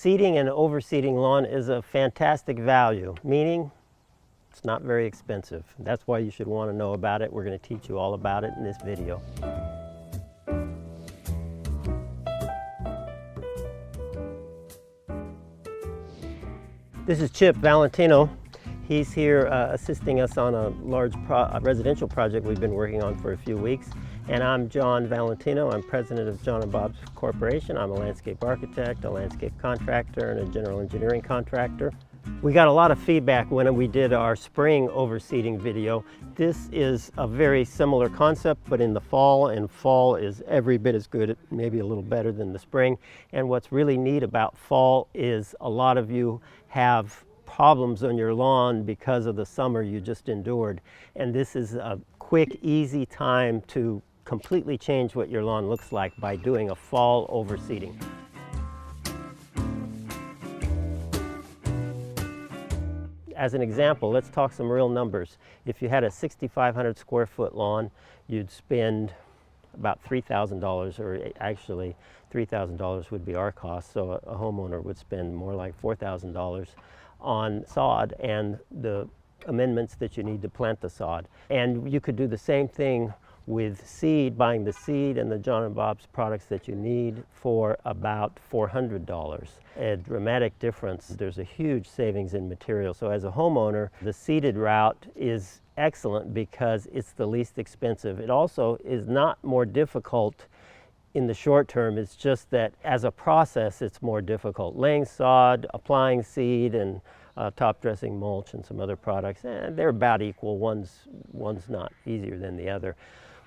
Seeding and overseeding lawn is a fantastic value, meaning it's not very expensive. That's why you should want to know about it. We're going to teach you all about it in this video. This is Chip Valentino. He's here assisting us on a large residential project we've been working on for a few weeks. And I'm John Valentino. I'm president of John and Bobs Corporation. I'm a landscape architect, a landscape contractor, and a general engineering contractor. We got a lot of feedback when we did our spring overseeding video. This is a very similar concept, but in the fall, and fall is every bit as good, maybe a little better than the spring. And what's really neat about fall is a lot of you have problems on your lawn because of the summer you just endured. And this is a quick, easy time to completely change what your lawn looks like by doing a fall overseeding. As an example, let's talk some real numbers. If you had a 6,500 square foot lawn, you'd spend about $3,000, or actually $3,000 would be our cost, so a homeowner would spend more like $4,000 on sod and the amendments that you need to plant the sod. And you could do the same thing with seed, buying the seed and the John and Bob's products that you need for about $400. A dramatic difference. There's a huge savings in material. So as a homeowner, the seeded route is excellent because it's the least expensive. It also is not more difficult in the short term. It's just that as a process, it's more difficult. Laying sod, applying seed, and top dressing mulch and some other products, they're about equal. One's not easier than the other.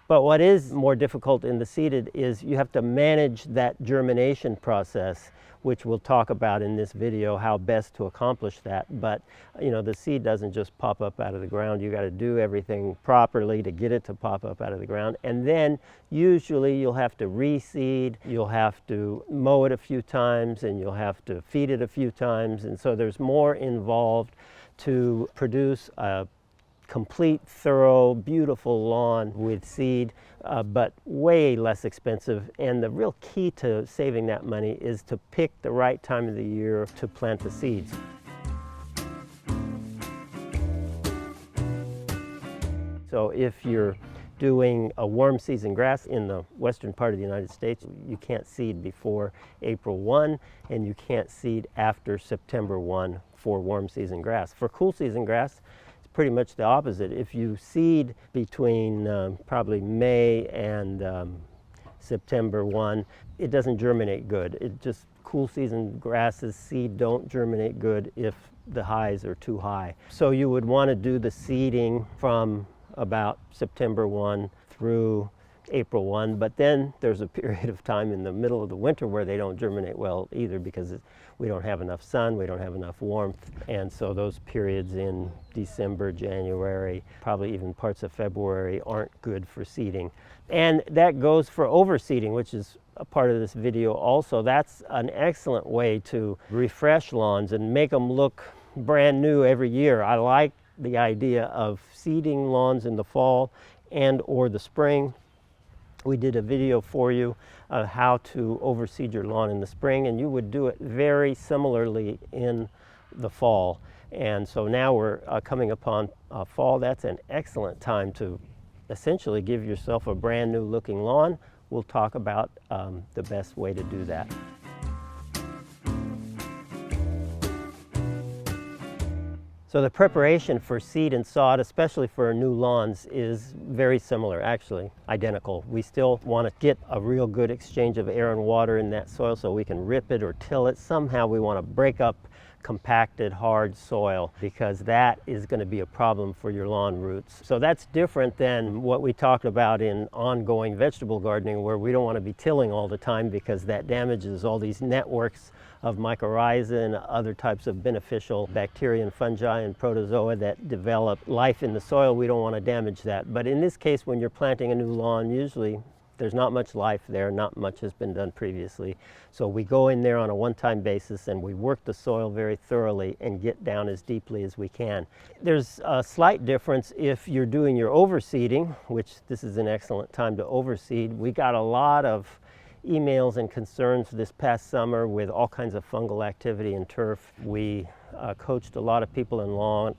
But what is more difficult in the seeded is you have to manage that germination process, which we'll talk about in this video, how best to accomplish that. But you know, the seed doesn't just pop up out of the ground. You got to do everything properly to get it to pop up out of the ground. And then usually you'll have to reseed, you'll have to mow it a few times, and you'll have to feed it a few times. And so there's more involved to produce a complete, thorough, beautiful lawn with seed, but way less expensive. And the real key to saving that money is to pick the right time of the year to plant the seeds. So if you're doing a warm season grass in the western part of the United States, you can't seed before April 1, and you can't seed after September 1 for warm season grass. For cool season grass, pretty much the opposite. If you seed between probably May and September 1, it doesn't germinate good. Cool season grasses seed don't germinate good if the highs are too high. So you would want to do the seeding from about September 1 through April 1, but then there's a period of time in the middle of the winter where they don't germinate well either because we don't have enough sun, we don't have enough warmth, and so those periods in December, January, probably even parts of February aren't good for seeding. And that goes for overseeding, which is a part of this video also. That's an excellent way to refresh lawns and make them look brand new every year. I like the idea of seeding lawns in the fall and or the spring. We did a video for you how to overseed your lawn in the spring, and you would do it very similarly in the fall. And so now we're coming upon fall. That's an excellent time to essentially give yourself a brand new looking lawn. We'll talk about the best way to do that. So the preparation for seed and sod, especially for new lawns, is very similar, actually identical. We still want to get a real good exchange of air and water in that soil so we can rip it or till it. Somehow we want to break up compacted, hard soil because that is going to be a problem for your lawn roots. So that's different than what we talked about in ongoing vegetable gardening, where we don't want to be tilling all the time because that damages all these networks of mycorrhiza and other types of beneficial bacteria and fungi and protozoa that develop life in the soil. We don't want to damage that. But in this case, when you're planting a new lawn, usually there's not much life there, not much has been done previously. So we go in there on a one-time basis and we work the soil very thoroughly and get down as deeply as we can. There's a slight difference if you're doing your overseeding, which this is an excellent time to overseed. We got a lot of emails and concerns this past summer with all kinds of fungal activity in turf. We coached a lot of people along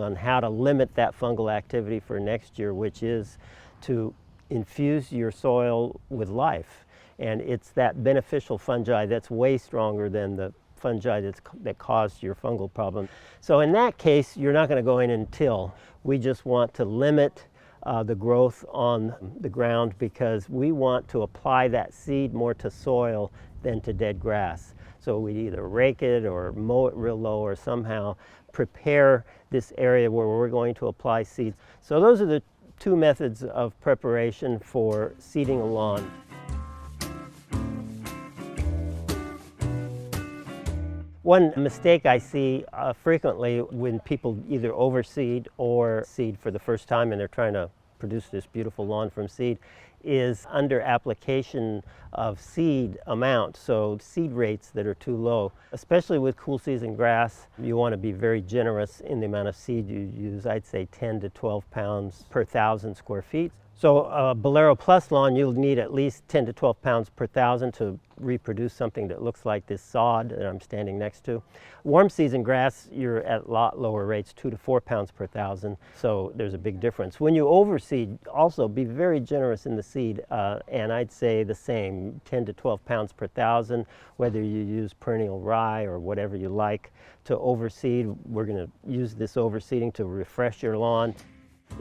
on how to limit that fungal activity for next year, which is to infuse your soil with life. And it's that beneficial fungi that's way stronger than the fungi that caused your fungal problem. So in that case, you're not going to go in and till. We just want to limit the growth on the ground because we want to apply that seed more to soil than to dead grass. So we either rake it or mow it real low or somehow prepare this area where we're going to apply seeds. So those are the two methods of preparation for seeding a lawn. One mistake I see frequently when people either overseed or seed for the first time and they're trying to produce this beautiful lawn from seed is under application of seed amount, so seed rates that are too low. Especially with cool season grass, you want to be very generous in the amount of seed you use. I'd say 10 to 12 pounds per 1,000 square feet. So a Bolero Plus lawn, you'll need at least 10 to 12 pounds per 1,000 to reproduce something that looks like this sod that I'm standing next to. Warm season grass, you're at a lot lower rates, 2 to 4 pounds per 1,000, so there's a big difference. When you overseed, also be very generous in the seed, and I'd say the same, 10 to 12 pounds per 1,000, whether you use perennial rye or whatever you like to overseed. We're going to use this overseeding to refresh your lawn.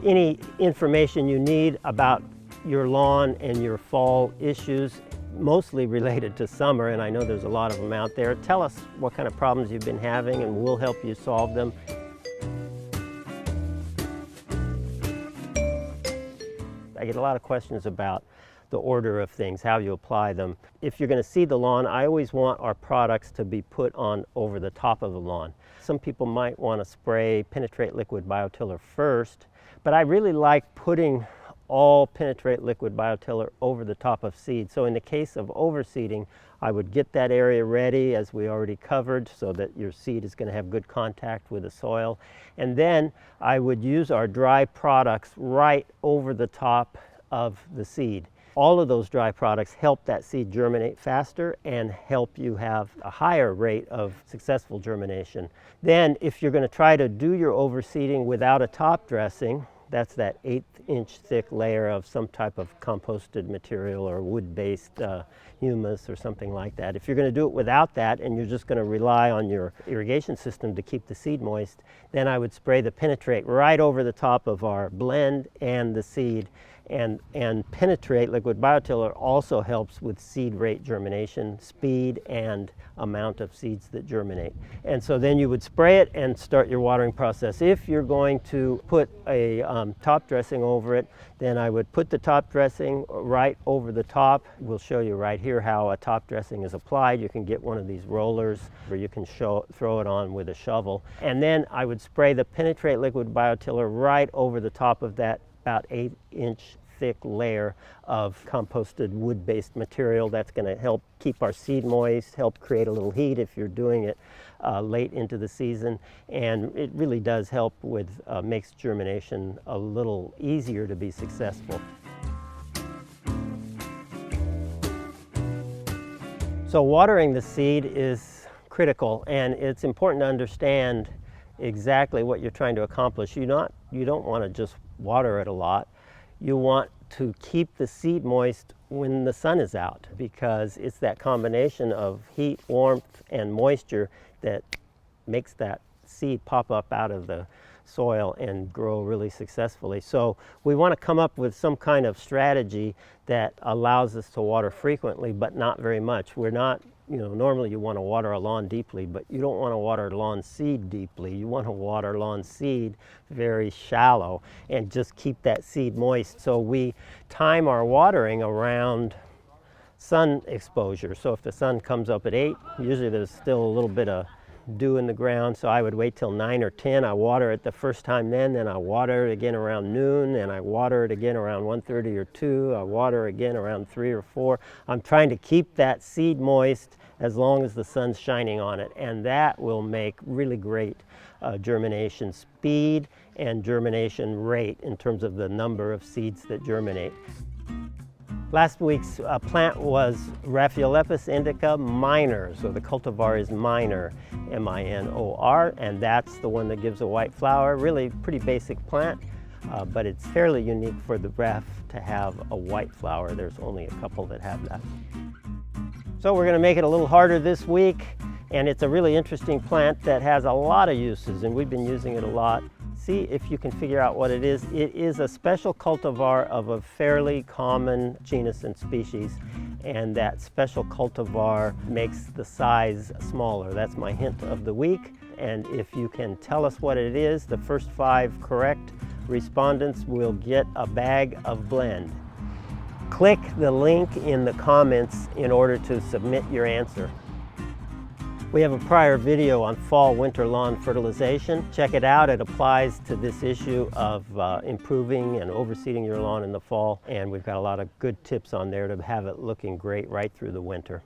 Any information you need about your lawn and your fall issues, mostly related to summer, and I know there's a lot of them out there, tell us what kind of problems you've been having and we'll help you solve them. I get a lot of questions about the order of things, how you apply them. If you're going to seed the lawn, I always want our products to be put on over the top of the lawn. Some people might want to spray Penetrate Liquid Biotiller first, but I really like putting all Penetrate Liquid Biotiller over the top of seed. So in the case of overseeding, I would get that area ready as we already covered so that your seed is going to have good contact with the soil. And then I would use our dry products right over the top of the seed. All of those dry products help that seed germinate faster and help you have a higher rate of successful germination. Then if you're going to try to do your overseeding without a top dressing, that's that 1/8-inch thick layer of some type of composted material or wood-based humus or something like that. If you're going to do it without that and you're just going to rely on your irrigation system to keep the seed moist, then I would spray the Penetrate right over the top of our blend and the seed. And Penetrate Liquid Biotiller also helps with seed rate germination, speed, and amount of seeds that germinate. And so then you would spray it and start your watering process. If you're going to put a top dressing over it, then I would put the top dressing right over the top. We'll show you right here how a top dressing is applied. You can get one of these rollers or you can throw it on with a shovel. And then I would spray the Penetrate Liquid Biotiller right over the top of that about 8-inch thick layer of composted wood-based material. That's going to help keep our seed moist, help create a little heat if you're doing it late into the season, and it really does help with makes germination a little easier to be successful. So watering the seed is critical, and it's important to understand exactly what you're trying to accomplish. You don't want to just water it a lot. You want to keep the seed moist when the sun is out, because it's that combination of heat, warmth, and moisture that makes that seed pop up out of the soil and grow really successfully. So we want to come up with some kind of strategy that allows us to water frequently, but not very much. We're not, normally you want to water a lawn deeply, but you don't want to water lawn seed deeply. You want to water lawn seed very shallow and just keep that seed moist. So we time our watering around sun exposure. So if the sun comes up at 8, usually there's still a little bit of dew in the ground, so I would wait till 9 or 10. I water it the first time then I water it again around noon, and I water it again around 1:30 or 2. I water again around 3 or 4. I'm trying to keep that seed moist as long as the sun's shining on it, and that will make really great germination speed and germination rate in terms of the number of seeds that germinate. Last week's plant was Rhaphilepis indica minor, so the cultivar is minor, M-I-N-O-R, and that's the one that gives a white flower. Really pretty basic plant, but it's fairly unique for the Raph to have a white flower. There's only a couple that have that. So we're going to make it a little harder this week, and it's a really interesting plant that has a lot of uses, and we've been using it a lot. See if you can figure out what it is. It is a special cultivar of a fairly common genus and species, and that special cultivar makes the size smaller. That's my hint of the week. And if you can tell us what it is, the first 5 correct respondents will get a bag of blend. Click the link in the comments in order to submit your answer. We have a prior video on fall-winter lawn fertilization. Check it out. It applies to this issue of improving and overseeding your lawn in the fall. And we've got a lot of good tips on there to have it looking great right through the winter.